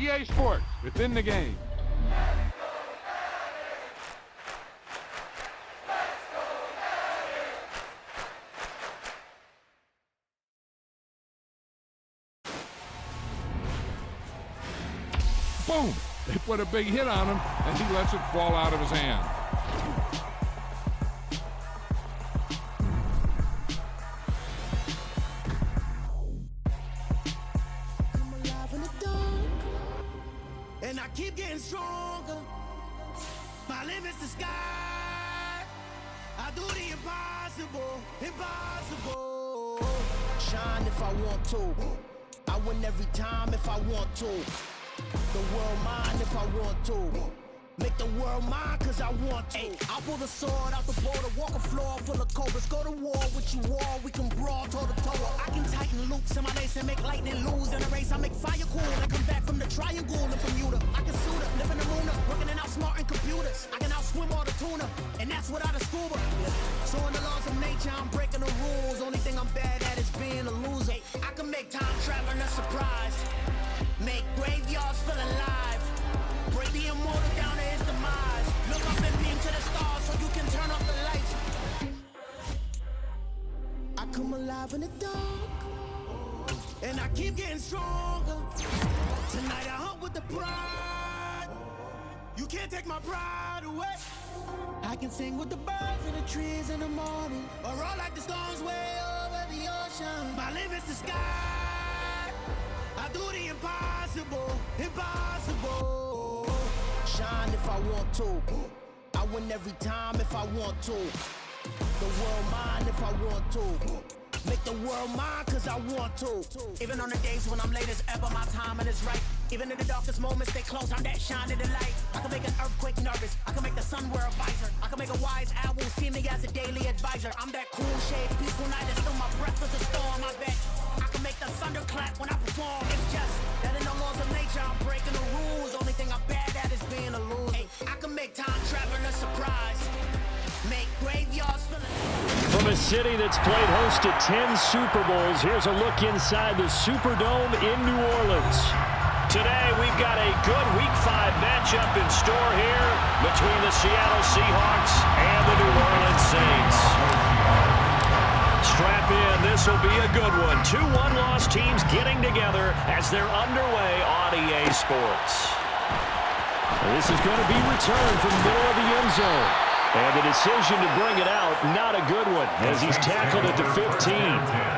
EA Sports. It's in the game. Boom! They put a big hit on him, and he lets it fall out of his hand. And I keep getting stronger. My limit's the sky. I do the impossible, impossible. Shine if I want to. I win every time if I want to. The world mine if I want to. Make the world mine cause I want to. I pull the sword out the border, walk a floor full of cobras. Go to war with you all, we can brawl toe to toe. I can tighten loops in my lace and make lightning lose in a race. I make fire cool and come back from the triangle in Bermuda. I can suit up, live in the moon, working and outsmarting computers. I can outswim all the tuna, and that's without a scuba. So in the laws of nature, I'm breaking the rules. Only thing I'm bad at is being a loser. I can make time traveling a surprise. Make graveyards feel alive. Break the immortal down to his demise. Look up and beam to the stars so you can turn off the lights. I come alive in the dark, and I keep getting stronger. Tonight I hunt with the pride. You can't take my pride away. I can sing with the birds and the trees in the morning, or roll like the storms way over the ocean. My limit's the sky. I do the impossible, impossible. Shine if I want to. I win every time if I want to. The world mine if I want to. Make the world mine cause I want to. Even on the days when I'm late as ever, my timing is right. Even in the darkest moments, stay close, I'm that shining the light. I can make an earthquake nervous, I can make the sun wear a visor. I can make a wise owl see me as a daily advisor. I'm that cool shade, peaceful night, and still my breath is a storm, I bet. I can make the thunder clap when I perform. It's just that in the laws of nature, I'm breaking the rules. Only thing I'm bad at is being a loser. Hey, I can make time traveling a surprise. Make graveyards full of... From a city that's played host to 10 Super Bowls, here's a look inside the Superdome in New Orleans. Today, we've got a good Week 5 matchup in store here between the Seattle Seahawks and the New Orleans Saints. Strap in, this will be a good one. Two one-loss teams getting together as they're underway on EA Sports. This is going to be returned from the middle of the end zone. And the decision to bring it out, not a good one, as he's tackled at the 15.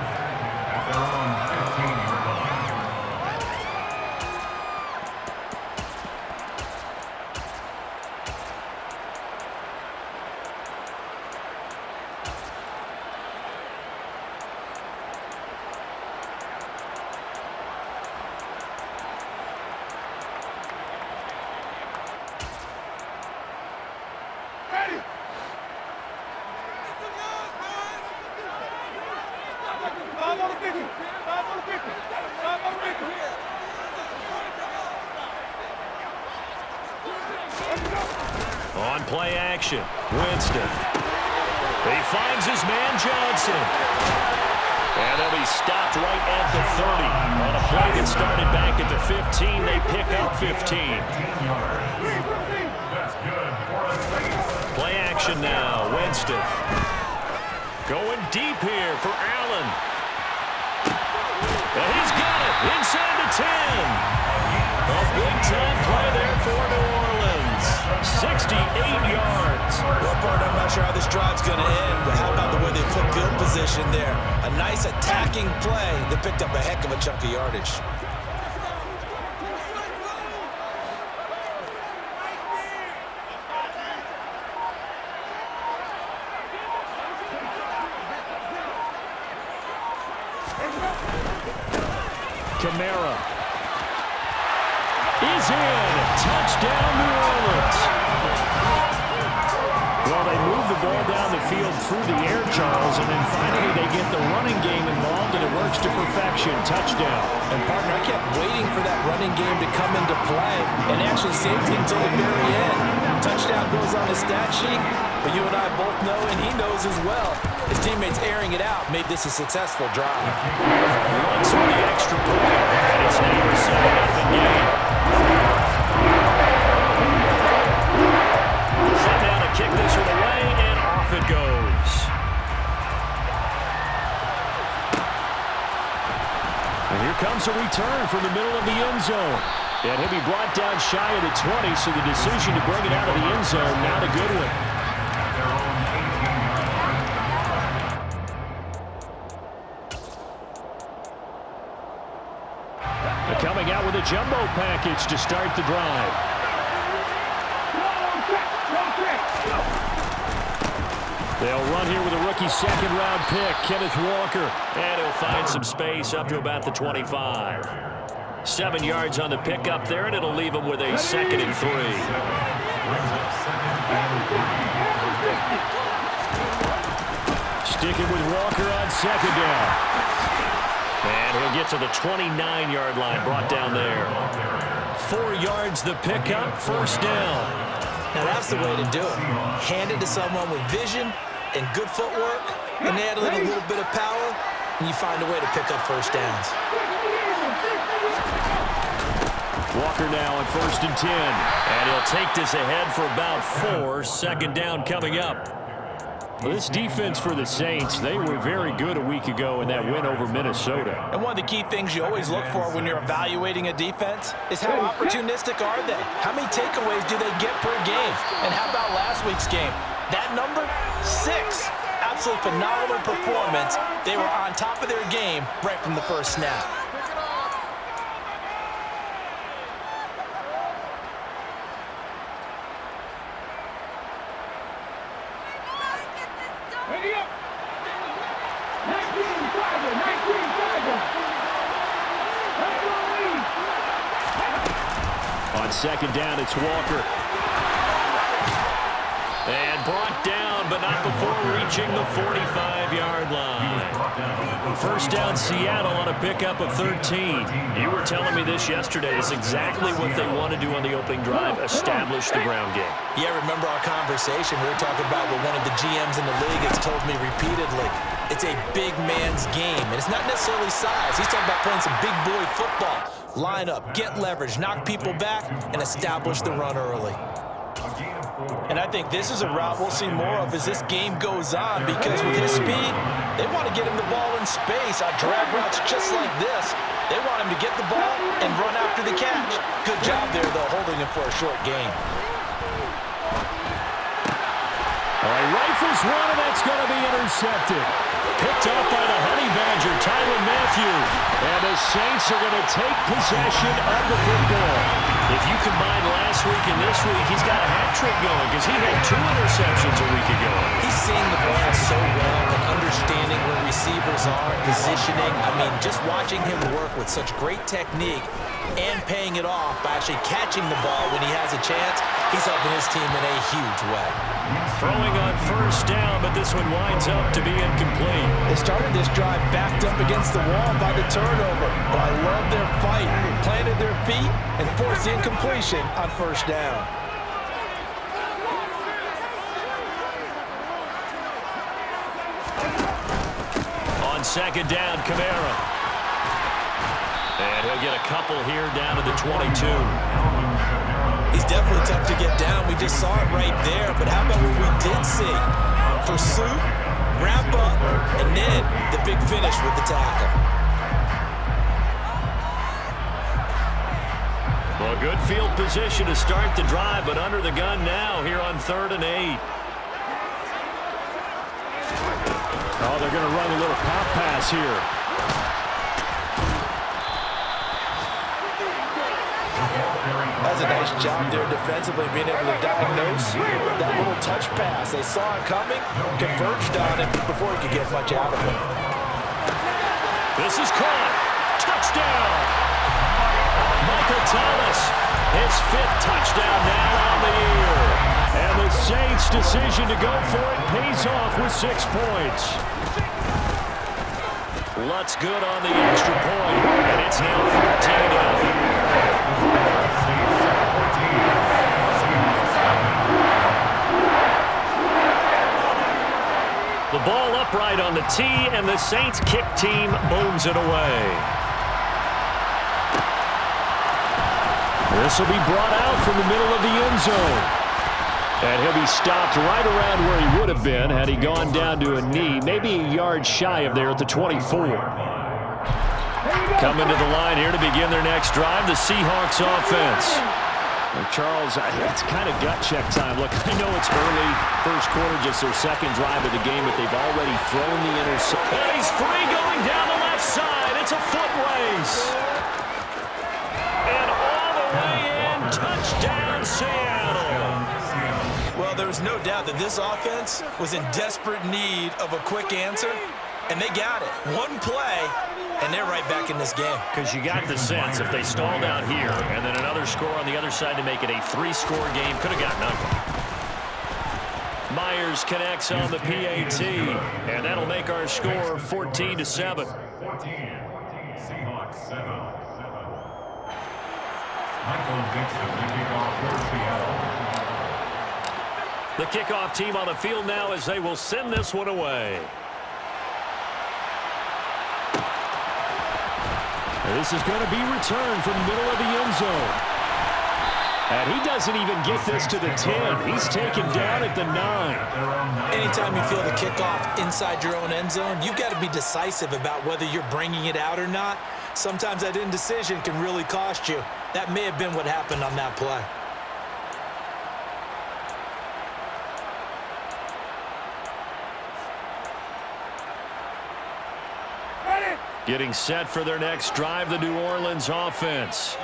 On play action, Winston. He finds his man Johnson. And he'll be stopped right at the 30. On a play that started back at the 15, they pick up 15. Play action now, Winston. Going deep here for Allen. And he's got it inside the 10. A big-time play there for New Orleans. 68 yards. Well, Bart, I'm not sure how this drive's going to end, but how about the way they flip field position there? A nice attacking play that picked up a heck of a chunk of yardage. Kamara is in. Touchdown, New Orleans. Well, they move the ball down the field through the air, Charles, and then finally they get the running game involved, and it works works to perfection. Touchdown. And, partner, I kept waiting for that running game to come into play and actually saved it until the very end. Touchdown goes on the stat sheet, but you and I both know, and he knows as well, his teammates airing it out made this a successful drive. Runs for the extra point, and it's now a 7-0 game. Set down to kick this one away, and off it goes. And here comes a return from the middle of the end zone. And he'll be brought down shy of the 20, so the decision to bring it out of the end zone, not a good one. They're coming out with a jumbo package to start the drive. They'll run here with a rookie second-round pick, Kenneth Walker. And he'll find some space up to about the 25. 7 yards on the pickup there, and it'll leave him with a 2nd and 3. Sticking with Walker on 2nd down. And he'll get to the 29-yard line, brought down there. 4 yards the pickup, 1st down. Now that's the way to do it. Hand it to someone with vision and good footwork, and add a little bit of power, and you find a way to pick up 1st downs. Walker now on 1st and 10. And he'll take this ahead for about 4. 2nd down coming up. Well, this defense for the Saints, they were very good a week ago in that win over Minnesota. And one of the key things you always look for when you're evaluating a defense is how opportunistic are they? How many takeaways do they get per game? And how about last week's game? That number, 6. Absolutely phenomenal performance. They were on top of their game right from the first snap. On 2nd down, it's Walker. And brought down, but not before reaching the 45-yard line. 1st down, Seattle on a pickup of 13. You were telling me this yesterday. It's exactly what they want to do on the opening drive, establish the ground game. Yeah, remember our conversation? We were talking about what one of the GMs in the league has told me repeatedly. It's a big man's game, and it's not necessarily size. He's talking about playing some big boy football. Line up, get leverage, knock people back, and establish the run early. And I think this is a route we'll see more of as this game goes on, because with his speed, they want to get him the ball in space on drag routes just like this. They want him to get the ball and run after the catch. Good job there, though, holding him for a short gain. All right, rifles one, and that's going to be intercepted. Picked up by the Honey Badger, Tyrann Mathieu. And the Saints are going to take possession of the football. If you combine last week and this week, he's got a hat trick going because he had 2 interceptions a week ago. He's seeing the ball so well and understanding where receivers are, positioning. I mean, just watching him work with such great technique and paying it off by actually catching the ball when he has a chance, he's helping his team in a huge way. Throwing on 1st down, but this one winds up to be incomplete. They started this drive backed up against the wall by the turnover, but I love their fight. Planted their feet and forced the incompletion on 1st down. On 2nd down, Kamara. And he'll get a couple here down to the 22. He's definitely tough to get down. We just saw it right there. But how about what we did see? Pursuit, wrap up, and then the big finish with the tackle. Well, good field position to start the drive, but under the gun now here on 3rd and 8. Oh, they're going to run a little pop pass here. That's a nice job there defensively, being able to diagnose that little touch pass. They saw it coming, converged on it before he could get much out of it. This is caught. Touchdown! Michael Thomas, his 5th touchdown now on the year. And the Saints' decision to go for it pays off with 6 points. Lutz good on the extra point, and it's now 14-0. The ball upright on the tee, and the Saints kick team booms it away. This will be brought out from the middle of the end zone. And he'll be stopped right around where he would have been had he gone down to a knee, maybe a yard shy of there at the 24. Coming to the line here to begin their next drive, the Seahawks offense. Charles, it's kind of gut check time. Look, I know it's early, first quarter, just their second drive of the game, but they've already thrown the interception. And he's free going down the left side. It's a foot race. And all the way in, touchdown Seattle. Well, there's no doubt that this offense was in desperate need of a quick answer, and they got it. One play, and they're right back in this game. Because you got the sense if they stalled out here and then another score on the other side to make it a three-score game, could have gotten ugly. Myers connects on the PAT, and that'll make our score 14-7. 14, Seahawks 7. Michael Dixon, the kickoff for Seattle. The kickoff team on the field now as they will send this one away. This is going to be returned from the middle of the end zone. And he doesn't even get this to the 10. He's taken down at the 9. Anytime you feel the kickoff inside your own end zone, you've got to be decisive about whether you're bringing it out or not. Sometimes that indecision can really cost you. That may have been what happened on that play. Getting set for their next drive, the New Orleans offense.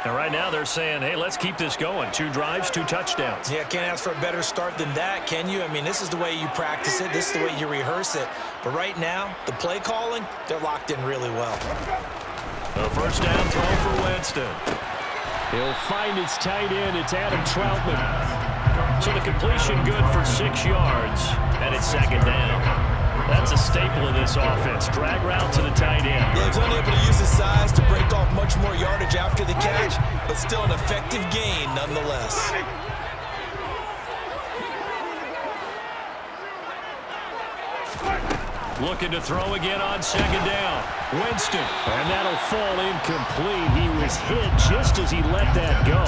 And right now they're saying, hey, let's keep this going. 2 drives, 2 touchdowns. Yeah, can't ask for a better start than that, can you? I mean, this is the way you practice it. This is the way you rehearse it. But right now, the play calling, they're locked in really well. A first down throw for Winston. He'll find his tight end. It's Adam Troutman. So the completion good for 6 yards, and it's second down. That's a staple of this offense. Drag route to the tight end. Yeah, he's only able to use his size to break off much more yardage after the catch, but still an effective gain nonetheless. Looking to throw again on second down. Winston, and that'll fall incomplete. He was hit just as he let that go.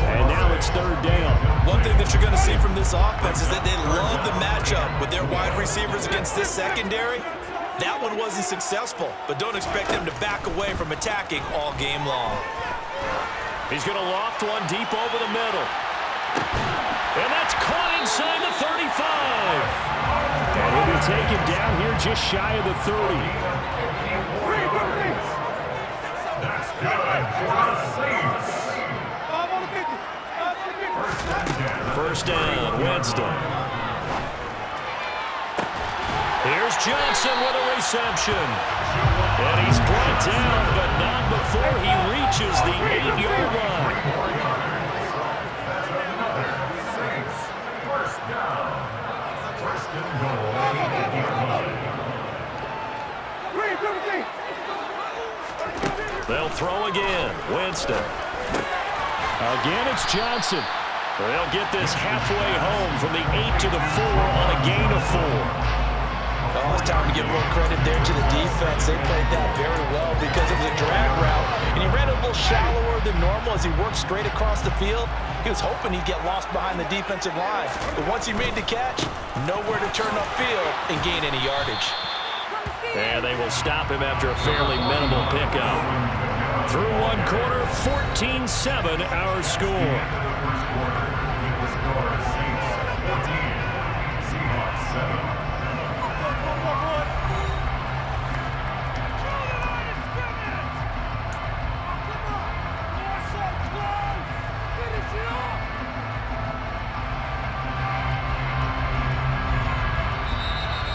And now it's third down. One thing that you're going to see from this offense is that they love the matchup with their wide receivers against this secondary. That one wasn't successful, but don't expect them to back away from attacking all game long. He's going to loft one deep over the middle. And that's caught inside the 35. And he'll be taken down here just shy of the 30. That's good for the Saints. First down, Winston. Here's Johnson with a reception. And he's brought down, but not before he reaches the 8-yard line. Saints, first down. First and goal. They'll throw again. Winston. Again, it's Johnson. They'll get this halfway home from the 8 to the 4 on a gain of 4. Well, it's time to give a little credit there to the defense. They played that very well because it was a drag route, and he ran a little shallower than normal as he worked straight across the field. He was hoping he'd get lost behind the defensive line, but once he made the catch, nowhere to turn upfield and gain any yardage. And they will stop him after a fairly minimal pickup. Through one quarter, 14-7 our score.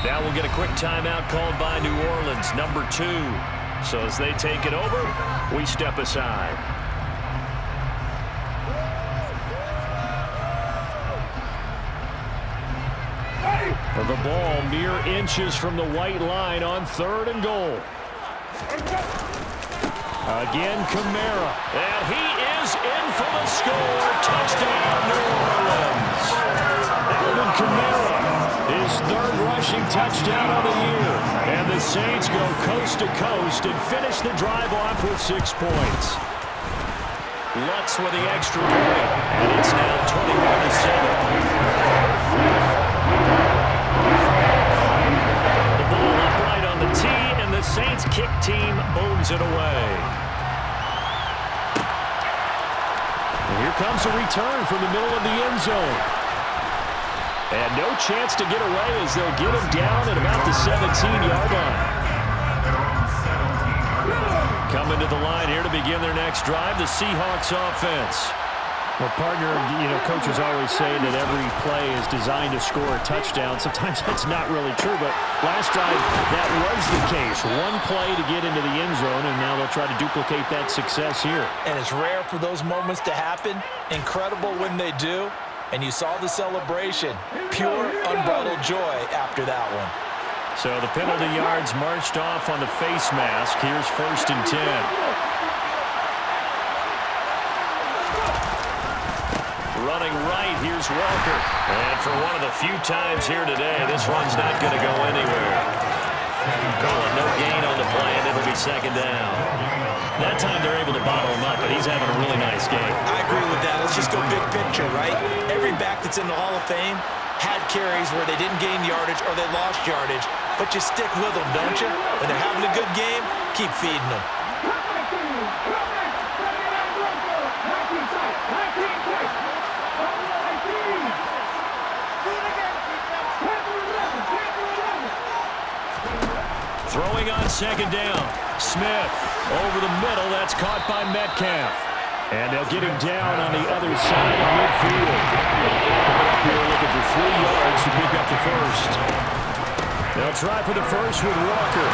Now we'll get a quick timeout called by New Orleans, number 2. So as they take it over, we step aside. The ball mere inches from the white line on 3rd and goal. Again, Kamara. And he is in for the score. Touchdown, New Orleans. Alvin Kamara, his 3rd rushing touchdown of the year. And the Saints go coast to coast and finish the drive off with 6 points. Lutz with the extra point, and it's now 21-7. The ball upright on the tee, and the Saints kick team owns it away. And here comes a return from the middle of the end zone. And no chance to get away as they'll get him down at about the 17-yard line. Coming to the line here to begin their next drive, the Seahawks offense. Well, partner, coaches always say that every play is designed to score a touchdown. Sometimes that's not really true, but last drive, that was the case. One play to get into the end zone, and now they'll try to duplicate that success here. And it's rare for those moments to happen. Incredible when they do. And you saw the celebration. Pure, unbridled joy after that one. So the penalty yards marched off on the face mask. Here's 1st and 10. Running right, here's Walker. And for one of the few times here today, this run's not going to go anywhere. Calling no gain on the play, and it'll be 2nd down. That time they're able to bottle him up, but he's having a really nice game. I agree with that. Let's just go big picture, right? Every back that's in the Hall of Fame had carries where they didn't gain yardage or they lost yardage, but you stick with them, don't you? When they're having a good game, keep feeding them. Throwing on 2nd down. Smith over the middle. That's caught by Metcalf. And they'll get him down on the other side of midfield. Coming up here looking for 3 yards to pick up the 1st. They'll try for the 1st with Walker.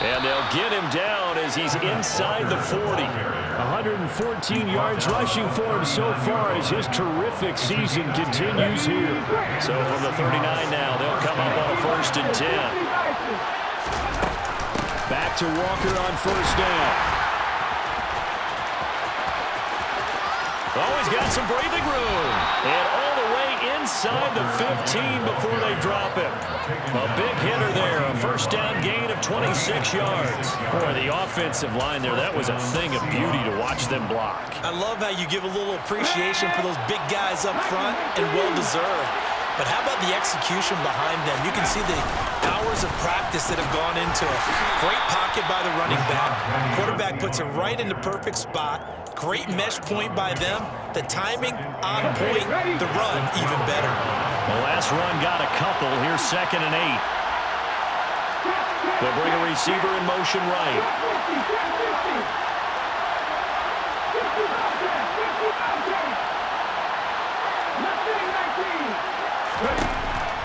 And they'll get him down as he's inside the 40. 114 yards rushing for him so far as his terrific season continues here. So from the 39 now, they'll come up on a 1st and 10. Back to Walker on 1st down. Oh, he's got some breathing room. And all the way inside the 15 before they drop him. A big hitter there. A 1st down gain of 26 yards. Boy, the offensive line there, that was a thing of beauty to watch them block. I love how you give a little appreciation for those big guys up front, and well-deserved. But how about the execution behind them? You can see the hours of practice that have gone into it. Great pocket by the running back. Quarterback puts it right in the perfect spot. Great mesh point by them. The timing on point. The run even better. The last run got a couple. Here's 2nd and 8. They'll bring a receiver in motion right.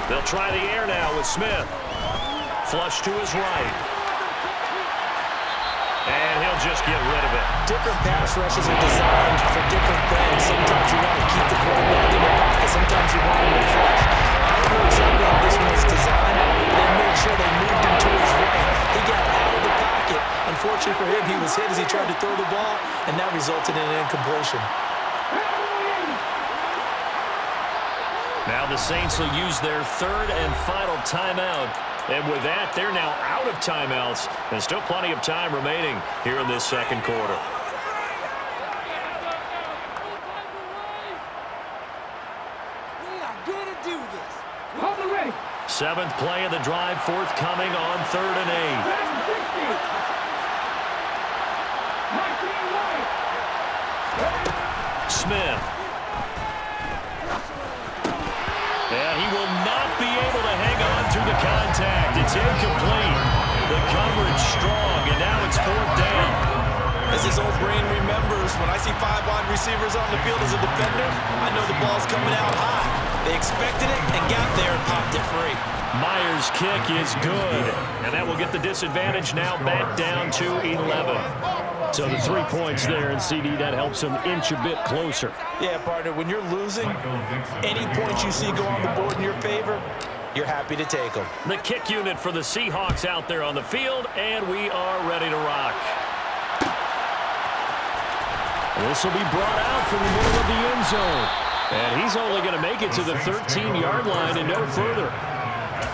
They'll try the air now with Smith. Flush to his right. And he'll just get rid of it. Different pass rushes are designed for different things. Sometimes you want to keep the quarterback in the pocket. Sometimes you want him to flush. I don't know exactly how this one is designed. They made sure they moved him to his right. He got out of the pocket. Unfortunately for him, he was hit as he tried to throw the ball, and that resulted in an incompletion. Now the Saints will use their 3rd and final timeout. And with that, they're now out of timeouts. And still plenty of time remaining here in this 2nd quarter. We are going to do this. 7th play of the drive forthcoming on 3rd and 8. Smith. And he will not be able to hang on through the contact. It's incomplete. The coverage strong, and now it's 4th down. As his old brain remembers, when I see 5 wide receivers on the field as a defender, I know the ball's coming out high. They expected it and got there and popped it free. Myers' kick is good, and that will get the disadvantage now back down to 11. So the 3 points there, and CD, that helps them inch a bit closer. Yeah, partner, when you're losing, any points you see go on the board in your favor, you're happy to take them. The kick unit for the Seahawks out there on the field, and we are ready to rock. This will be brought out from the middle of the end zone. And he's only going to make it to the 13-yard line and no further.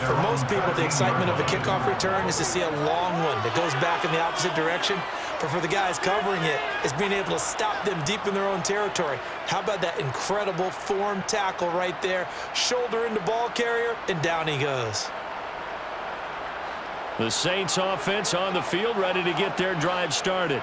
For most people, the excitement of a kickoff return is to see a long one that goes back in the opposite direction. But for the guys covering it, it's being able to stop them deep in their own territory. How about that incredible form tackle right there? Shoulder into ball carrier, and down he goes. The Saints offense on the field, ready to get their drive started.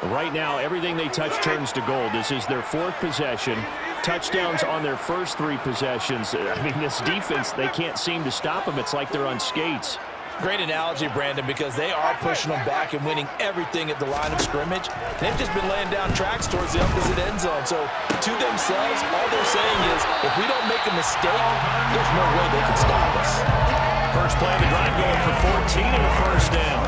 Right now, everything they touch turns to gold. This is their 4th possession. Touchdowns on their first 3 possessions. I mean, this defense, they can't seem to stop them. It's like they're on skates. Great analogy, Brandon, because they are pushing them back and winning everything at the line of scrimmage. They've just been laying down tracks towards the opposite end zone. So, to themselves, all they're saying is, if we don't make a mistake, there's no way they can stop us. First play of the drive going for 14 and a first down.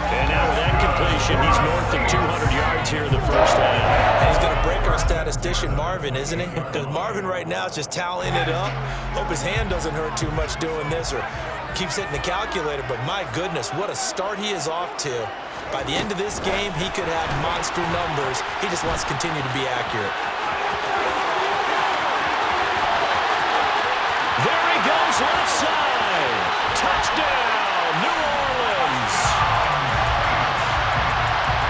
And now with that completion, he's north of 200 yards here in the first half. And he's going to break our statistician, Marvin, isn't he? Because Marvin right now is just tallying it up. Hope his hand doesn't hurt too much doing this or keeps hitting the calculator. But my goodness, what a start he is off to. By the end of this game, he could have monster numbers. He just wants to continue to be accurate. There he goes, left side. Touchdown, New Orleans.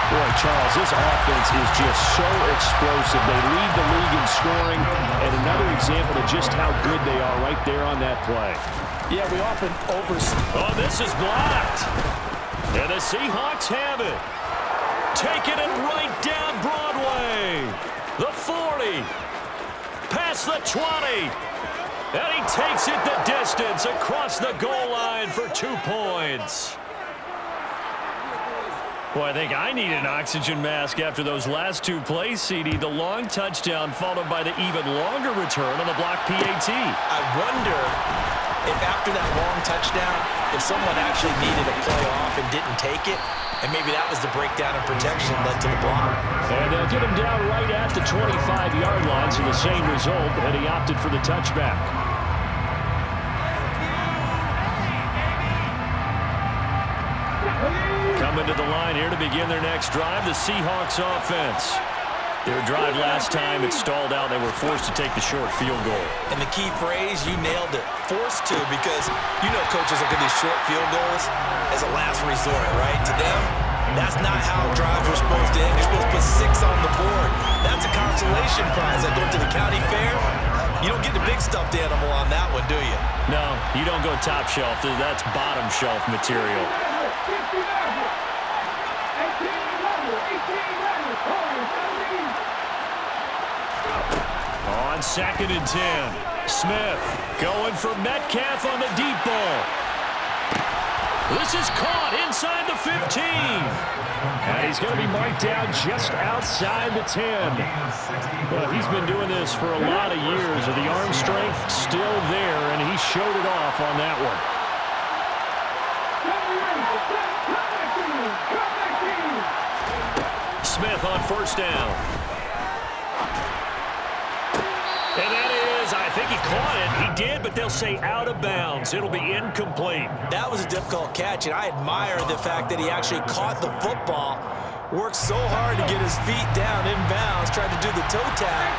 Boy, Charles, this offense is just so explosive. They lead the league in scoring, and another example of just how good they are right there on that play. Yeah, we often Oh, this is blocked. And the Seahawks have it. Taking it right down Broadway. The 40. Past the 20. And he takes it the distance across the goal line for 2 points. Boy, I think I need an oxygen mask after those last 2 plays, CD. The long touchdown followed by the even longer return on the block PAT. I wonder if after that long touchdown, if someone actually needed a play off and didn't take it, and maybe that was the breakdown in protection led to the block. And they'll get him down right at the 25-yard line, so the same result, and he opted for the touchback. Coming to the line here to begin their next drive, the Seahawks offense. Their drive last time, it stalled out. They were forced to take the short field goal. And the key phrase, you nailed it, forced to, because you know coaches look at these short field goals as a last resort, right? To them, that's not how drives are supposed to end. You're supposed to put 6 on the board. That's a consolation prize. I go to the county fair. You don't get the big stuffed animal on that one, do you? No, you don't go top shelf. That's bottom shelf material. On 2nd and 10, Smith going for Metcalf on the deep ball. This is caught inside the 15. And he's going to be marked down just outside the 10. Well, he's been doing this for a lot of years. The arm strength still there, and he showed it off on that one. Smith on first down. And that is, I think he caught it. He did, but they'll say out of bounds. It'll be incomplete. That was a difficult catch, and I admire the fact that he actually caught the football, worked so hard to get his feet down in bounds, tried to do the toe tap.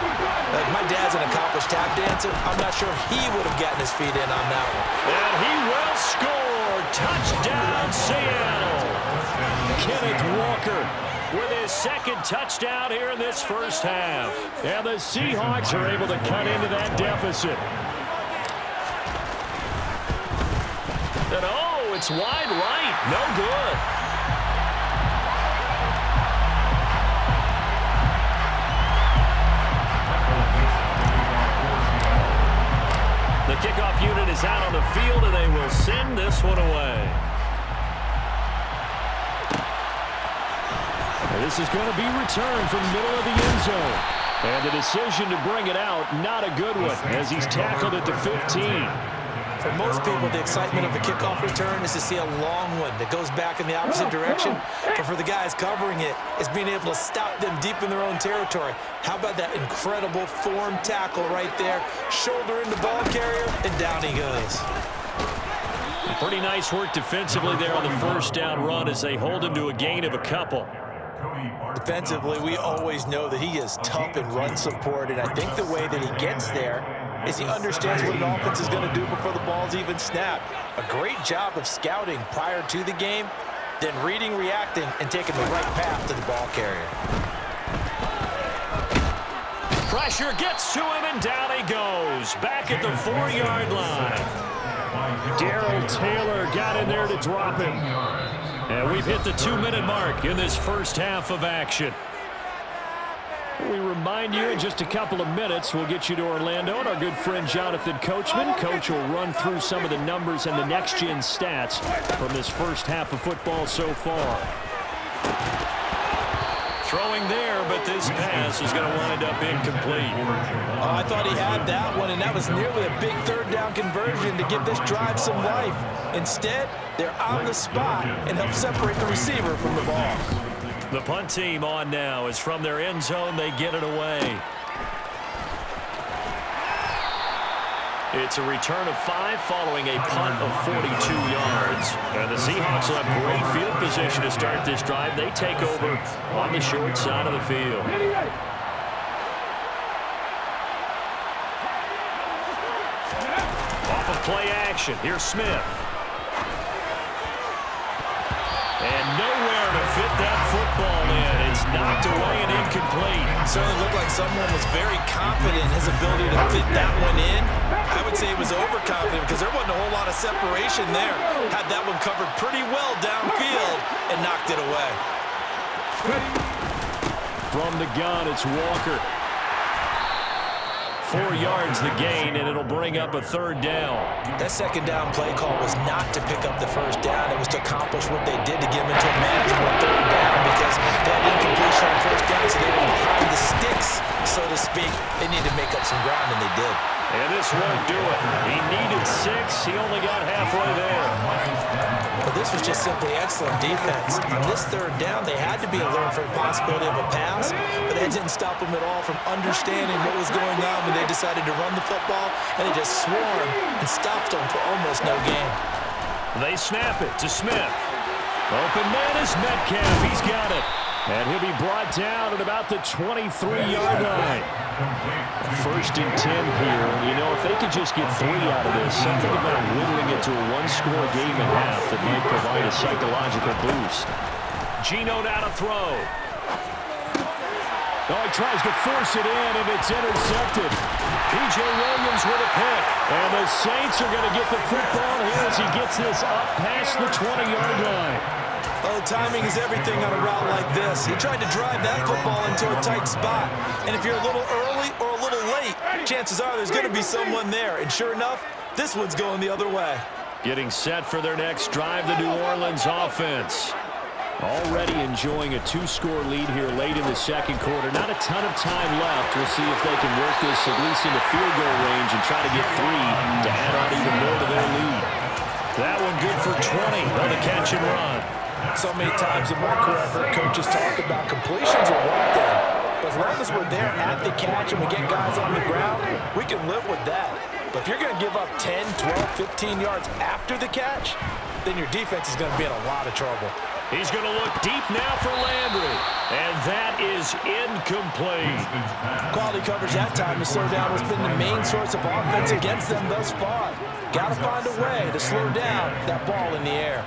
Like, my dad's an accomplished tap dancer. I'm not sure if he would have gotten his feet in on that one. And he will score. Touchdown, Seattle. Kenneth Walker with his 2nd touchdown here in this first half. And the Seahawks are able to cut into that deficit. And oh, it's wide right. No good. The kickoff unit is out on the field, and they will send this one away. This is going to be returned from the middle of the end zone. And the decision to bring it out, not a good one, as he's tackled at the 15. For most people, the excitement of a kickoff return is to see a long one that goes back in the opposite direction. But for the guys covering it, it's being able to stop them deep in their own territory. How about that incredible form tackle right there? Shoulder in the ball carrier, and down he goes. Pretty nice work defensively there on the first down run as they hold him to a gain of a couple. Defensively, we always know that he is tough in run support, and I think the way that he gets there is he understands what an offense is going to do before the ball's even snapped. A great job of scouting prior to the game, then reading, reacting, and taking the right path to the ball carrier. Pressure gets to him, and down he goes. Back at the 4-yard line. Darrell Taylor got in there to drop him. And we've hit the 2-minute mark in this first half of action. We remind you in just a couple of minutes, we'll get you to Orlando and our good friend Jonathan Coachman. Coach will run through some of the numbers and the next-gen stats from this first half of football so far. Throwing there, but this pass is going to wind up incomplete. Oh, I thought he had that one, and that was nearly a big third down conversion to give this drive some life. Instead, they're on the spot and help separate the receiver from the ball. The punt team on now is from their end zone. They get it away. It's a return of 5 following a punt of 42 yards. And the Seahawks will have great field position to start this drive. They take over on the short side of the field. Off of play action. Here's Smith. And nowhere to fit that football in. It's knocked away and incomplete. Certainly looked like someone was very confident in his ability to fit that one in. I would say he was overconfident because there wasn't a whole lot of separation there. Had that one covered pretty well downfield and knocked it away. From the gun, it's Walker. 4 yards the gain, and it'll bring up a third down. That second down play call was not to pick up the first down. It was to accomplish what they did to get them into a manageable third down because they had incompletion on first down, so they were behind the sticks, so to speak. They needed to make up some ground, and they did. And this won't do it. He needed 6. He only got halfway there. But this was just simply excellent defense. On this third down, they had to be alert for the possibility of a pass, but that didn't stop them at all from understanding what was going on when they decided to run the football, and they just swarmed and stopped them for almost no gain. They snap it to Smith. Open man is Metcalf. He's got it. And he'll be brought down at about the 23-yard line. First and 10 here. You know, if they could just get 3 out of this, something about whittling it to a one-score game and a half that might provide a psychological boost. Geno down to throw. Oh, he tries to force it in, and it's intercepted. P.J. Williams with a pick. And the Saints are going to get the football here as he gets this up past the 20-yard line. Oh, timing is everything on a route like this. He tried to drive that football into a tight spot. And if you're a little early or a little late, chances are there's going to be someone there. And sure enough, this one's going the other way. Getting set for their next drive, the New Orleans offense. Already enjoying a 2-score lead here late in the second quarter. Not a ton of time left. We'll see if they can work this at least into field goal range and try to get 3 to add on even more to their lead. That one good for 20 on the catch and run. So many times in my career, I've heard coaches talk about completions are one thing. But as long as we're there at the catch and we get guys on the ground, we can live with that. But if you're going to give up 10, 12, 15 yards after the catch, then your defense is going to be in a lot of trouble. He's going to look deep now for Landry. And that is incomplete. Quality coverage that time. The slowdown has been the main source of offense against them thus far. Got to find a way to slow down that ball in the air.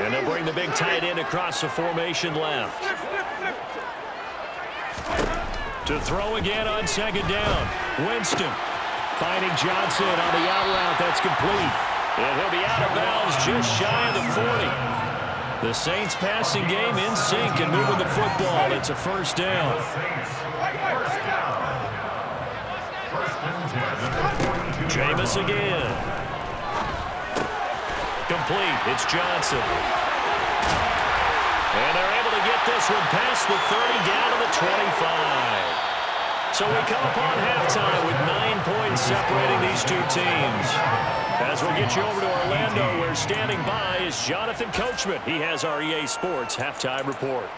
And they'll bring the big tight end across the formation left. To throw again on second down. Winston finding Johnson on the out route. That's complete. And he'll be out of bounds just shy of the 40. The Saints passing game in sync and moving the football. It's a first down. Jameis again. Complete. It's Johnson. And they're able to get this one past the 30 down to the 25. So we come upon halftime with 9 points separating these two teams. As we'll get you over to Orlando, where standing by is Jonathan Coachman. He has our EA Sports halftime report.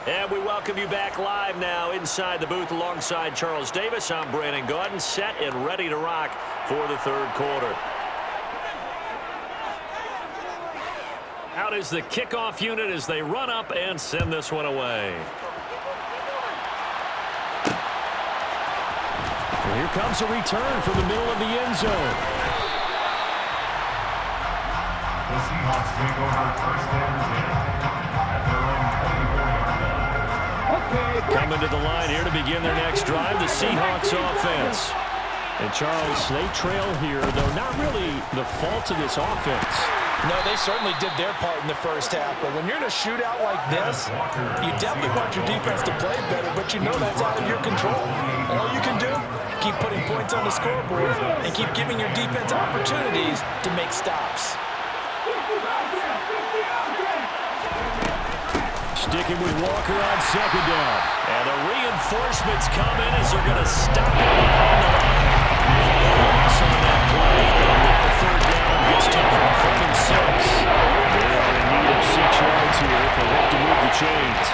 And we welcome you back live now inside the booth alongside Charles Davis. I'm Brandon Gaudin, set and ready to rock for the third quarter. Out is the kickoff unit as they run up and send this one away. Well, here comes a return from the middle of the end zone. The Seahawks take over first and 10 at their own 24-yard line. Coming to the line here to begin their next drive, the Seahawks offense. And Charles, they trail here, though not really the fault of this offense. No, they certainly did their part in the first half, but when you're in a shootout like this, you definitely want your defense to play better, but you know that's out of your control. All you can do, keep putting points on the scoreboard and keep giving your defense opportunities to make stops. Sticking with Walker on second down. And the reinforcements come in as they're going to stop him behind the line. Loss on that play. Now third down gets tougher on 4 and 6. They're in need of 6 yards here if they hope to move the chains.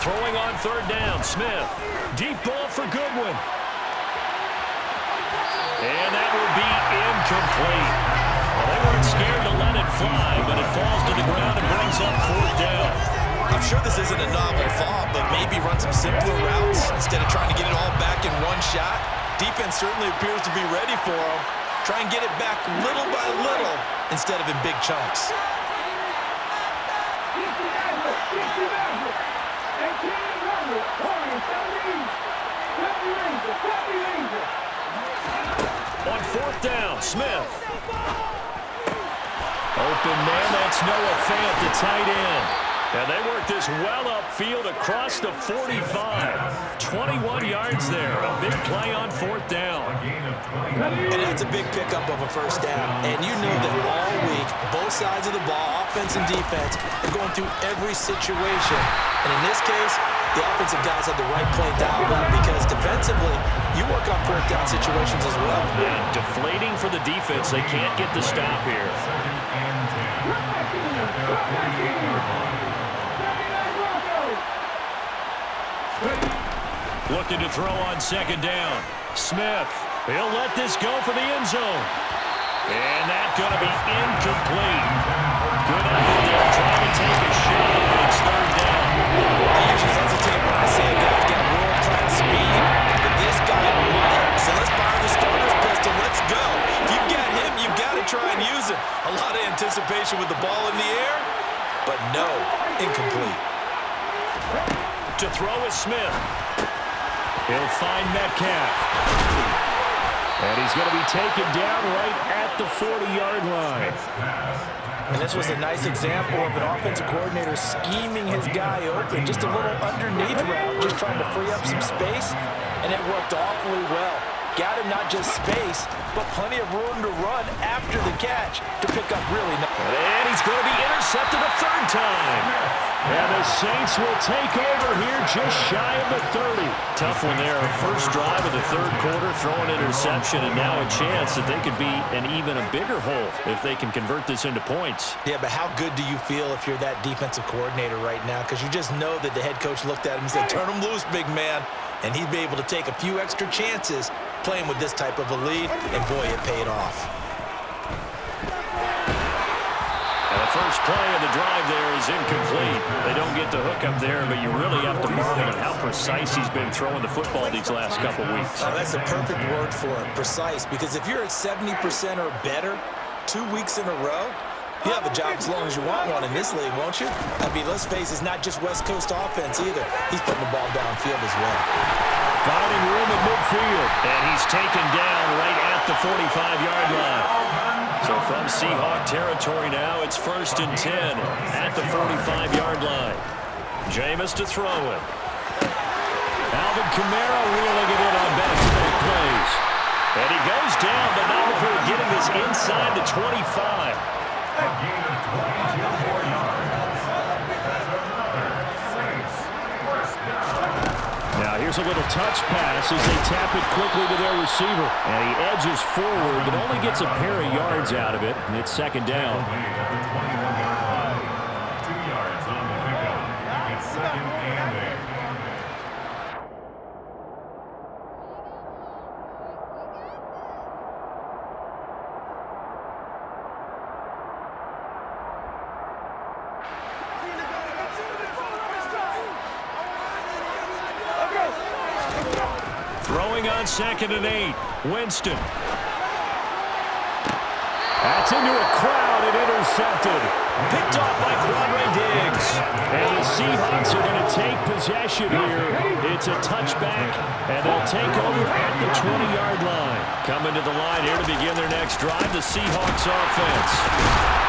Throwing on third down, Smith. Deep ball for Goodwin. And that will be incomplete. Well, they weren't scared to let it fly, but it falls to the ground and brings up fourth down. I'm sure this isn't a novel thought, but maybe run some simpler routes instead of trying to get it all back in one shot. Defense certainly appears to be ready for them. Try and get it back little by little instead of in big chunks. On fourth down, Smith. Open man, that's Noah Fant, the tight end. And they work this well upfield across the 45. 21 yards there. A big play on fourth down. And that's a big pickup of a first down. And you know that all week, both sides of the ball, offense and defense, are going through every situation. And in this case, the offensive guys had the right play dialed up because defensively, you work on fourth down situations as well. And deflating for the defense. They can't get the stop here. Looking to throw on second down. Smith, he'll let this go for the end zone. And that's going to be incomplete. Good effort there, trying to take a shot, but it's third down. I usually hesitate when I say a guy's got world-class speed, but this guy might. So let's fire the starter's pistol. Let's go. If you've got him, you've got to try and use him. A lot of anticipation with the ball in the air, but no, incomplete. To throw is Smith. He'll find Metcalf. And he's going to be taken down right at the 40-yard line. And this was a nice example of an offensive coordinator scheming his guy open. Just a little underneath route, just trying to free up some space, and it worked awfully well. Got him not just space, but plenty of room to run after the catch to pick up really nice. And he's going to be intercepted a third time. And the Saints will take over here just shy of the 30. Tough one there. First drive of the third quarter, throwing interception, and now a chance that they could be an even a bigger hole if they can convert this into points. Yeah, but how good do you feel if you're that defensive coordinator right now? Because you just know that the head coach looked at him and said, turn him loose, big man. And he'd be able to take a few extra chances playing with this type of a lead, and boy, it paid off. And the first play of the drive there is incomplete. They don't get the hook up there, but you really have to marvel at how precise he's been throwing the football these last couple weeks. Oh, that's a perfect word for it, precise, because if you're at 70% or better 2 weeks in a row, you have a job as long as you want one in this league, won't you? I mean, let's face it, it's not just West Coast offense either. He's putting the ball downfield as well. Finding room at midfield, and he's taken down right at the 45-yard line. So from Seahawk territory now, it's 1st and 10 at the 45-yard line. Jameis to throw it. Alvin Kamara reeling it in on back-to-back plays. And he goes down, but not before getting this inside the 25. A gain of 22 more yards. That's another Saints first down. Now here's a little touch pass as they tap it quickly to their receiver. And he edges forward, but only gets a pair of yards out of it. And it's second down. At the 21-yard line. 2 yards on the pickup. It's second and 8. Throwing on second and 8. Winston. That's into a crowd and intercepted. Picked off by Quadre Diggs. And the Seahawks are going to take possession here. It's a touchback, and they'll take over at the 20-yard line. Coming to the line here to begin their next drive, the Seahawks offense.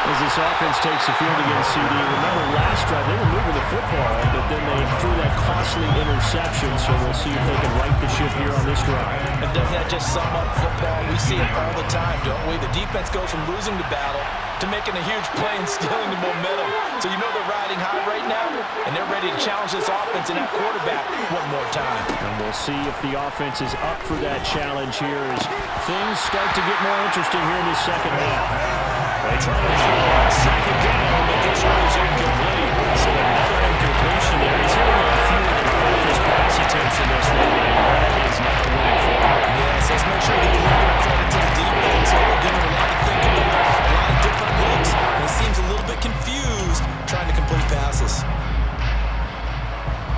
As this offense takes the field against CD, remember last drive they were moving the football, but then they threw that costly interception, so we'll see if they can right the ship here on this drive. And doesn't that just sum up football? We see it all the time, don't we? The defense goes from losing the battle to making a huge play and stealing the momentum. So you know they're riding high right now, and they're ready to challenge this offense and that quarterback one more time. And we'll see if the offense is up for that challenge here as things start to get more interesting here in the second half. They try to throw on second down, but this one is incomplete. So another incompletion there. He's hitting on a few of the toughest pass attempts in this one. That is not a winning for him. Yes, let's make sure we give a little credit to the defense. So they're giving a lot to think about, a lot of different looks, and he seems a little bit confused trying to complete passes.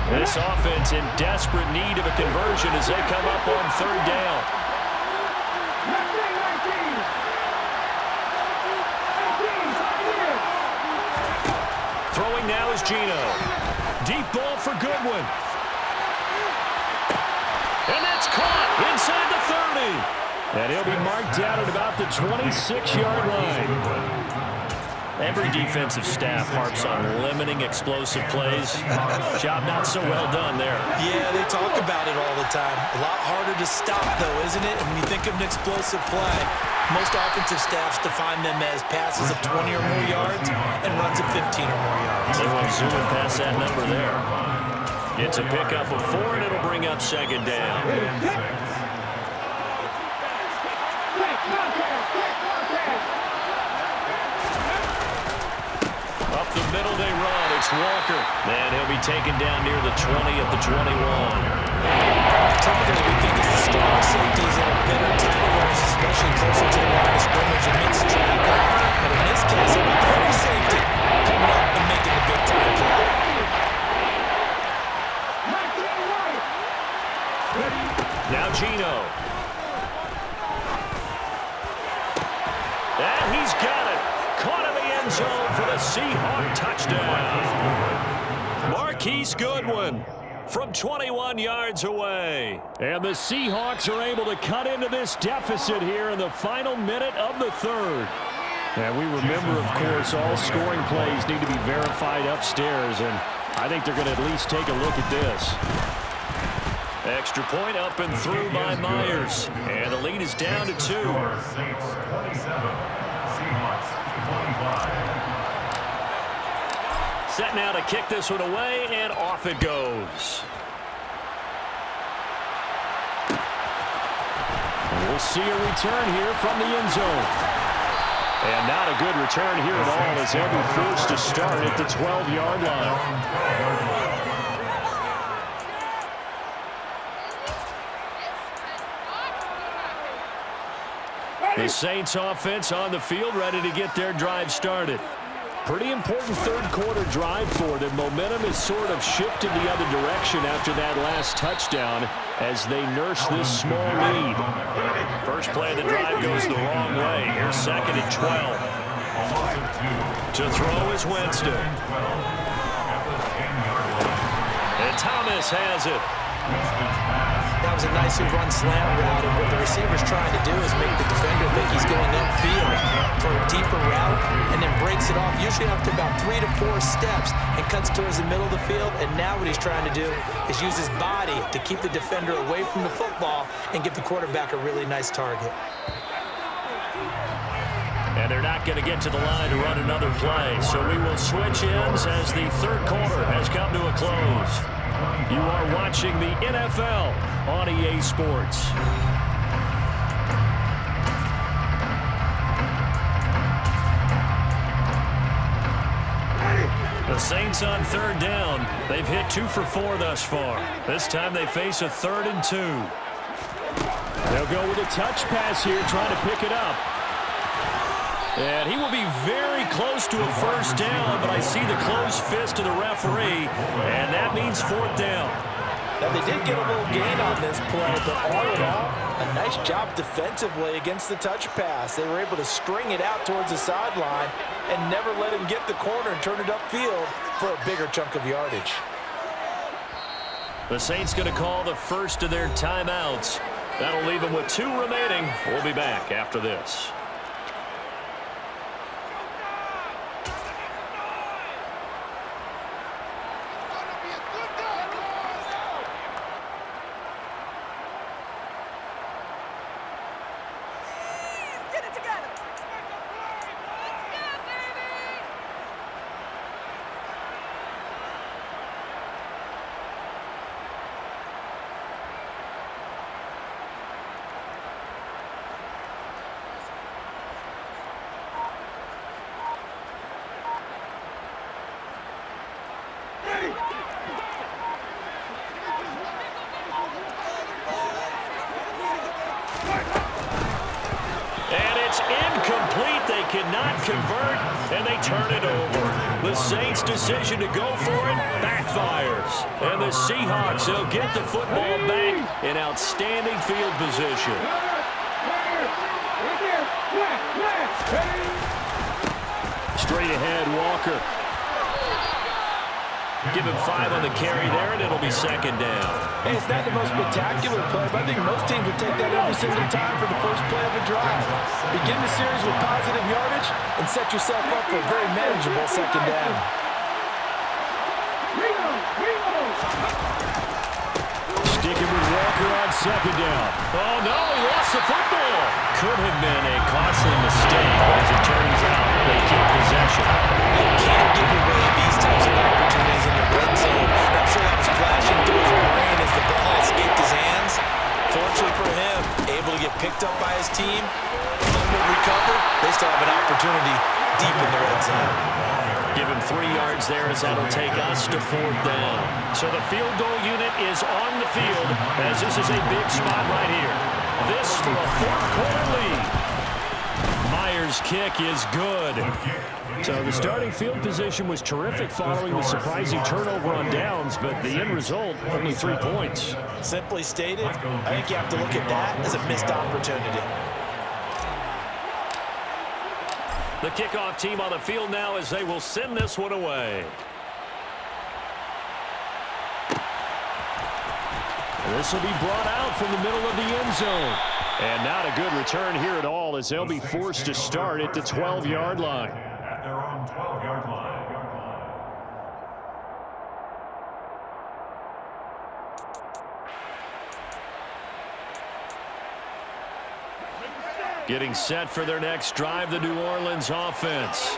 This offense in desperate need of a conversion as they come up on third down. Throwing now is Geno. Deep ball for Goodwin. And that's caught inside the 30. And he'll be marked down at about the 26-yard line. Every defensive staff harps on limiting explosive plays. Job not so well done there. Yeah, they talk about it all the time. A lot harder to stop, though, isn't it? And when you think of an explosive play, most offensive staffs define them as passes of 20 or more yards and runs of 15 or more yards. They went zooming past that number there. It's a pickup of 4, and it'll bring up second down. Up the middle they run. It's Walker. And he'll be taken down near the 20 at the 21. Typically, we think it's the strong safeties that are better tacklers, especially closer to the line of scrimmage amidst traffic. But in this case, it was the free safety coming up and making the big-time play. Now Geno. And he's got it. Caught in the end zone for the Seahawk touchdown. Marquise Goodwin from 21 yards away. And the Seahawks are able to cut into this deficit here in the final minute of the third. And we remember, of course, all scoring plays need to be verified upstairs, and I think they're going to at least take a look at this. Extra point up and through by Myers. And the lead is down to 2. Saints 27, Seahawks 25. Set now to kick this one away, and off it goes. And we'll see a return here from the end zone. And not a good return here at all as they'll be forced to start at the 12-yard line. The Saints offense on the field ready to get their drive started. Pretty important third-quarter drive for them. Momentum has sort of shifted the other direction after that last touchdown as they nurse this small lead. First play of the drive goes the wrong way. Here's second and 12. To throw is Winston. And Thomas has it. That was a nicely run slant route, and what the receiver's trying to do is make the defender think he's going upfield for a deeper route and then breaks it off usually after about 3 to 4 steps and cuts towards the middle of the field. And now what he's trying to do is use his body to keep the defender away from the football and give the quarterback a really nice target. And they're not going to get to the line to run another play. So we will switch ends as the third quarter has come to a close. You are watching the NFL on EA Sports. The Saints on third down. They've hit 2 for 4 thus far. This time they face a 3rd and 2. They'll go with a touch pass here, trying to pick it up. And he will be very close to a first down, but I see the closed fist of the referee, and that means 4th down. Now, they did get a little gain on this play, but all in all, a nice job defensively against the touch pass. They were able to string it out towards the sideline and never let him get the corner and turn it upfield for a bigger chunk of yardage. The Saints going to call the first of their timeouts. That'll leave them with 2 remaining. We'll be back after this. Incomplete. They cannot convert, and they turn it over. The Saints' decision to go for it backfires. And the Seahawks, they'll get the football back in outstanding field position. Straight ahead, Walker. Give him 5 on the carry there, and it'll be 2nd down. Hey, it's not the most spectacular play, but I think most teams would take that every single time for the first play of a drive. Begin the series with positive yardage and set yourself up for a very manageable 2nd down. Sticking with Walker on 2nd down. Oh, no, he lost the football. Could have been a costly mistake, but as it turns out, they keep possession. You can't give away these types of opportunities in the red zone. I'm sure that was flashing through his brain as the ball escaped his hands. Fortunately for him, able to get picked up by his team, fumble recovered, they still have an opportunity deep in the red zone. Give him 3 yards there as that'll take us to 4th down. So the field goal unit is on the field as this is a big spot right here. This for a 4th quarter lead. Myers' kick is good. So the starting field position was terrific following the surprising turnover on downs, but the end result, only 3 points. Simply stated, I think you have to look at that as a missed opportunity. The kickoff team on the field now as they will send this one away. This will be brought out from the middle of the end zone. And not a good return here at all as they'll be forced to start at the 12-yard line. At their own 12-yard line. Getting set for their next drive, the New Orleans offense.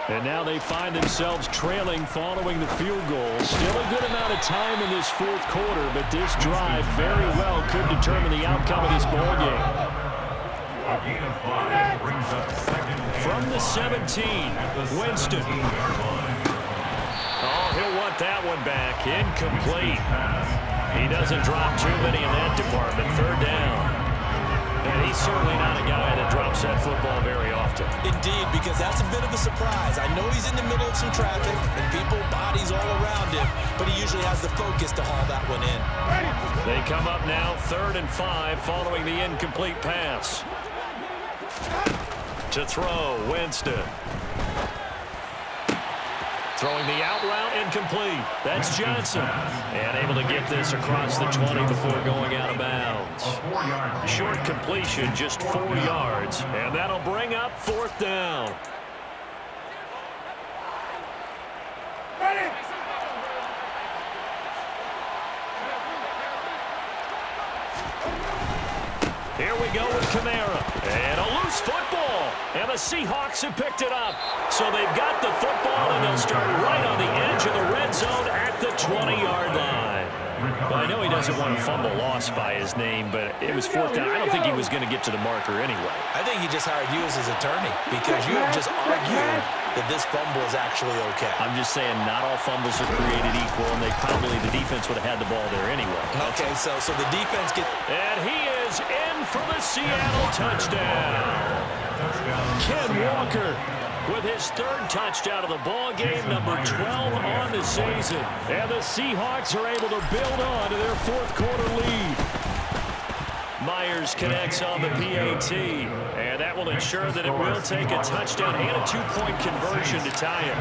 And now they find themselves trailing following the field goal. Still a good amount of time in this 4th quarter, but this drive very well could determine the outcome of this ball game. A gain of 5 brings up 2nd. From the 17, Winston. Oh, he'll want that one back. Incomplete. He doesn't drop too many in that department. 3rd down. And he's certainly not a guy that drops that football very often. Indeed, because that's a bit of a surprise. I know he's in the middle of some traffic and people, bodies all around him, but he usually has the focus to haul that one in. They come up now 3rd and 5 following the incomplete pass. To throw, Winston. Throwing the out route, incomplete. That's Johnson. And able to get this across the 20 before going out of bounds. Short completion, just 4 yards. And that'll bring up 4th down. Kamara. And a loose football. And the Seahawks have picked it up. So they've got the football, and they'll start right on the edge of the red zone at the 20-yard line. Well, I know he doesn't want a fumble lost by his name, but it was fourth down. I don't think he was going to get to the marker anyway. I think he just hired you as his attorney because you have just argued that this fumble is actually okay. I'm just saying not all fumbles are created equal, and the defense would have had the ball there anyway. Okay, so the defense gets... And he is in for the Seattle touchdown. Ken Walker with his third touchdown of the ball game, number 12 on the season. And the Seahawks are able to build on to their fourth quarter lead. Myers connects on the PAT, and that will ensure that it will take a touchdown and a two-point conversion to tie it.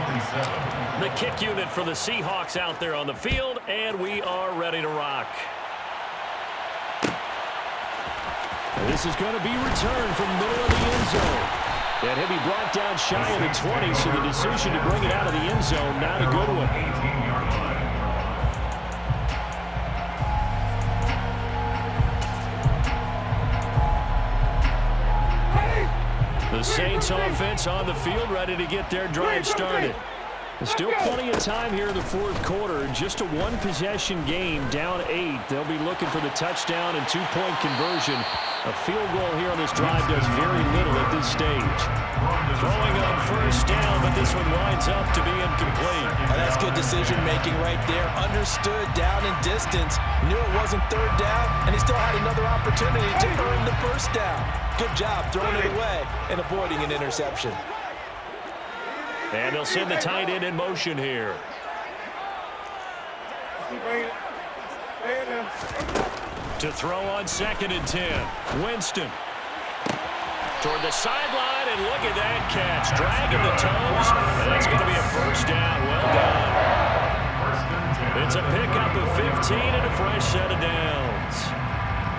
The kick unit for the Seahawks out there on the field, and we are ready to rock. This is going to be returned from the middle of the end zone. And he'll be brought down shy of the 20, so the decision to bring it out of the end zone, not a good one. 18-yard line. The Saints offense on the field, ready to get their drive started. There's still plenty of time here in the fourth quarter. Just a one-possession game, down 8. They'll be looking for the touchdown and two-point conversion. A field goal here on this drive does very little at this stage. Throwing on first down, but this one winds up to be incomplete. Oh, that's good decision-making right there. Understood down and distance. Knew it wasn't third down, and he still had another opportunity to earn the first down. Good job throwing it away and avoiding an interception. And they'll send the tight end in motion here. To throw on 2nd and 10. Winston. Toward the sideline, and look at that catch. Dragging the toes. And that's going to be a first down. Well done. It's a pickup of 15 and a fresh set of downs.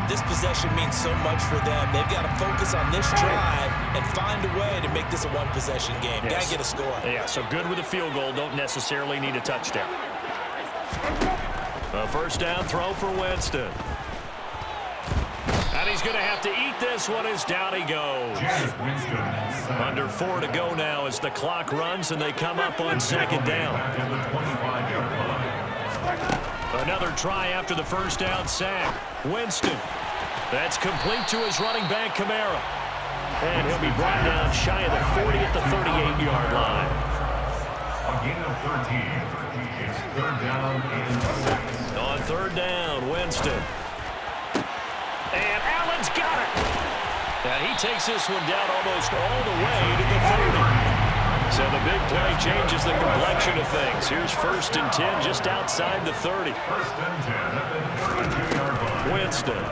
This possession means so much for them. They've got to focus on this drive and find a way to make this a one-possession game. Yes. Got to get a score. Yeah, so good with a field goal. Don't necessarily need a touchdown. A first down throw for Winston. And he's going to have to eat this one as down he goes. Under 4 to go now as the clock runs and they come up on 2nd down. Another try after the first down sack. Winston. That's complete to his running back, Kamara. And he'll be brought down shy of the 40 at the 38-yard line. A gain of 13. It's third down and 6. On third down, Winston. And Allen's got it. And he takes this one down almost all the way to the 30. So the big play changes the complexion of things. Here's 1st and 10 just outside the 30. 1st and 10 at the 32-yard line. Winston.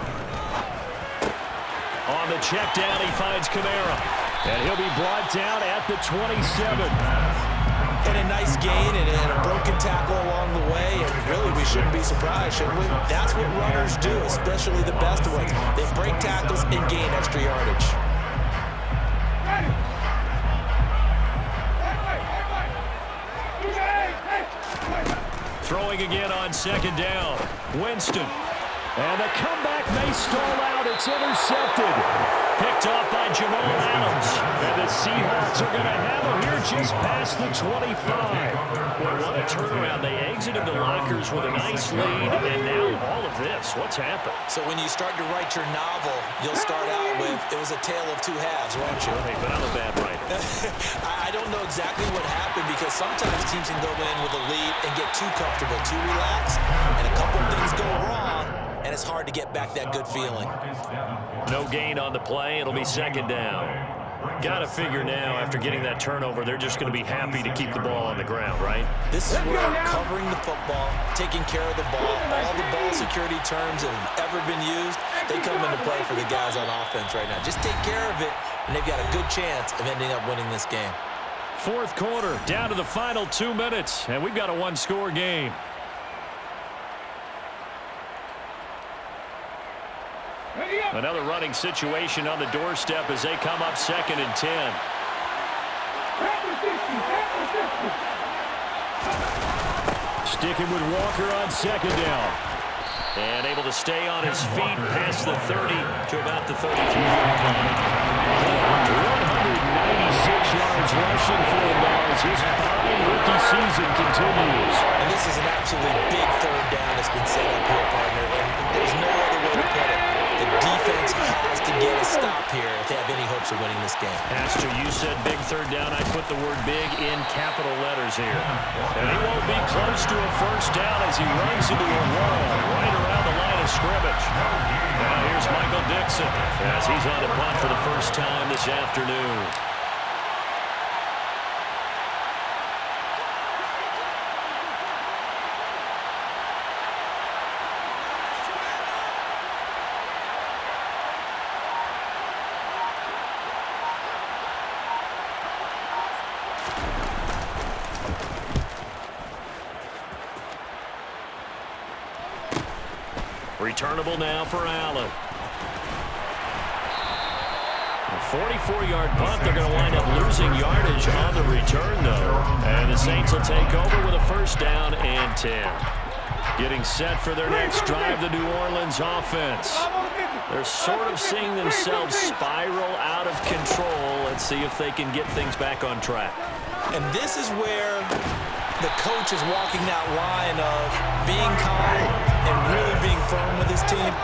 On the check down, he finds Kamara. And he'll be brought down at the 27. And a nice gain and a broken tackle along the way. And really, we shouldn't be surprised, should we? That's what runners do, especially the best ones. They break tackles and gain extra yardage. Throwing again on 2nd down. Winston. And the comeback may stall out. It's intercepted. Picked off by Jamal Adams. And the Seahawks are going to have him here just past the 25. Boy, what a turnaround. They exited the lockers with a nice lead. And now all of this. What's happened? So when you start to write your novel, you'll start out with, it was a tale of two halves, won't you? Hey, but I'm a bad writer. I don't know exactly what happened because sometimes teams can go in with a lead and get too comfortable, too relaxed, and a couple of things go wrong, and it's hard to get back that good feeling. No gain on the play. It'll be 2nd down. Got to figure now, after getting that turnover, they're just going to be happy to keep the ball on the ground, right? This is where covering the football, taking care of the ball, all the ball security terms that have ever been used, they come into play for the guys on offense right now. Just take care of it, and they've got a good chance of ending up winning this game. Fourth quarter, down to the final 2 minutes, and we've got a one-score game. Another running situation on the doorstep as they come up 2nd and 10. Sticking with Walker on 2nd down. And able to stay on his feet past the 30 to about the 33-yard line. 196 yards rushing for him now as his fine rookie season continues. And this is an absolutely big third down that's been set up here, partner. And there's no other way to put it. The defense has to get a stop here if they have any hopes of winning this game. Pastor, you said big third down. I put the word big in capital letters here. And he won't be close to a first down as he runs into a wall right around the line of scrimmage. Now here's Michael Dixon as he's on the punt for the first time this afternoon. Returnable now for Allen. A 44-yard punt. They're going to wind up losing yardage on the return, though. And the Saints will take over with a first down and 10. Getting set for their next drive, the New Orleans offense. They're sort of seeing themselves spiral out of control. Let's see if they can get things back on track. And this is where the coach is walking that line of being calm and really being firm with his team.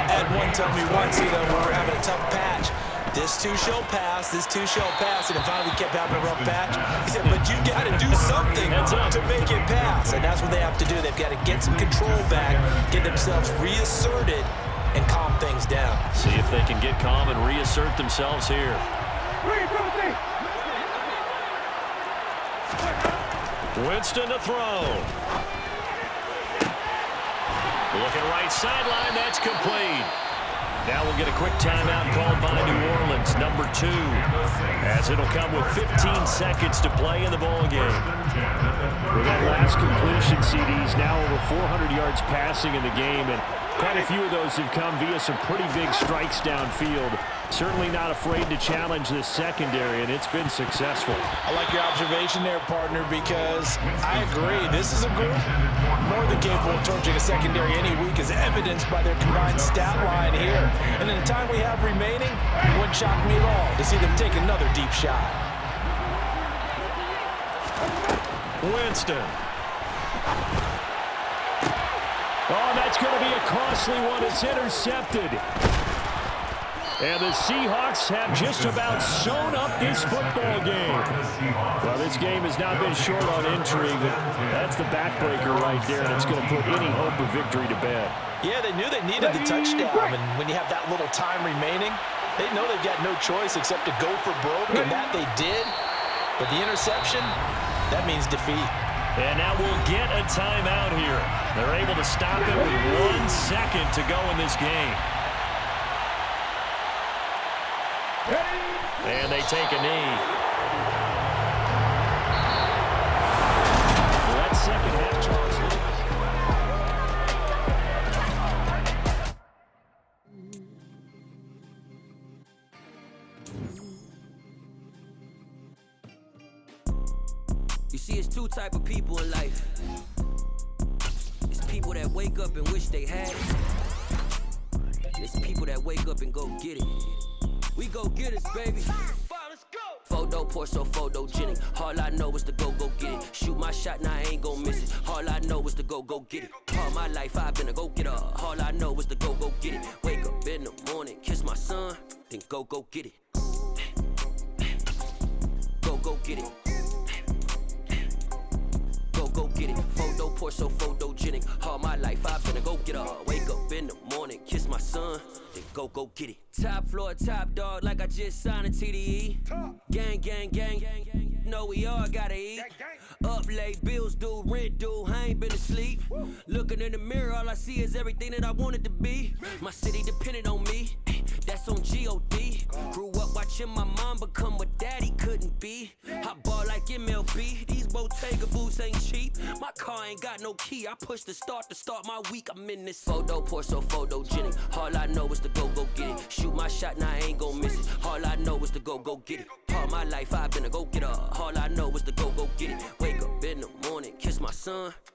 Ed one told me once, when we're having a tough patch, this too shall pass, this too shall pass, and finally we kept having a rough patch. He said, but you got to do something to make it pass, and that's what they have to do. They've got to get some control back, get themselves reasserted, and calm things down. See if they can get calm and reassert themselves here. Winston to throw. Looking right sideline, that's complete. Now we'll get a quick timeout called by New Orleans, number 2, as it'll come with 15 seconds to play in the ball game. With that last completion, CDs now over 400 yards passing in the game, and quite a few of those have come via some pretty big strikes downfield. Certainly not afraid to challenge this secondary, and it's been successful. I like your observation there, partner, because I agree. This is a group more than capable of torching a secondary any week, as evidenced by their combined stat line here. And in the time we have remaining, it wouldn't shock me at all to see them take another deep shot. Winston. Oh, that's going to be a costly one. It's intercepted. And the Seahawks have just about sewn up this football game. Well, this game has not been short on intrigue. That's the backbreaker right there, and it's going to put any hope of victory to bed. Yeah, they knew they needed the touchdown, and when you have that little time remaining, they know they've got no choice except to go for broke, and that they did. But the interception, that means defeat. And now we'll get a timeout here. They're able to stop it with 1 second to go in this game. And they take a knee. Well, that second half, Charles. You see, it's two type of people in life. It's people that wake up and wish they had it. It's people that wake up and go get it. We go get it, baby. Let's go. Photo pour so photogenic. All I know is to go get it. Shoot my shot, now I ain't gon' miss it. All I know is to go get it. All my life I've been a go-getter. All I know is to go get it. Wake up in the morning, kiss my son, then go get it. Go get it. Go get it. Photo pour so photogenic. All my life I've been a go-getter. Wake up in the morning, kiss my son, then go get it. Top floor, top dog, like I just signed a TDE. Gang, gang, gang, gang, gang. Know we all gotta eat. Up late, bills due, rent due, I ain't been asleep. Looking in the mirror, all I see is everything that I wanted to be. My city depended on me, that's on G.O.D. Grew up watching my mom become what daddy couldn't be. I ball like MLB, these Bottega boots ain't cheap. My car ain't got no key, I push the start to start my week. I'm in this photo pour so photogenic. All I know is to go get it. Shoot my shot, now I ain't gon' miss it. All I know is to go get it. All my life I've been a go-getter. All I know is to go get it. Wake up in the morning, kiss my son,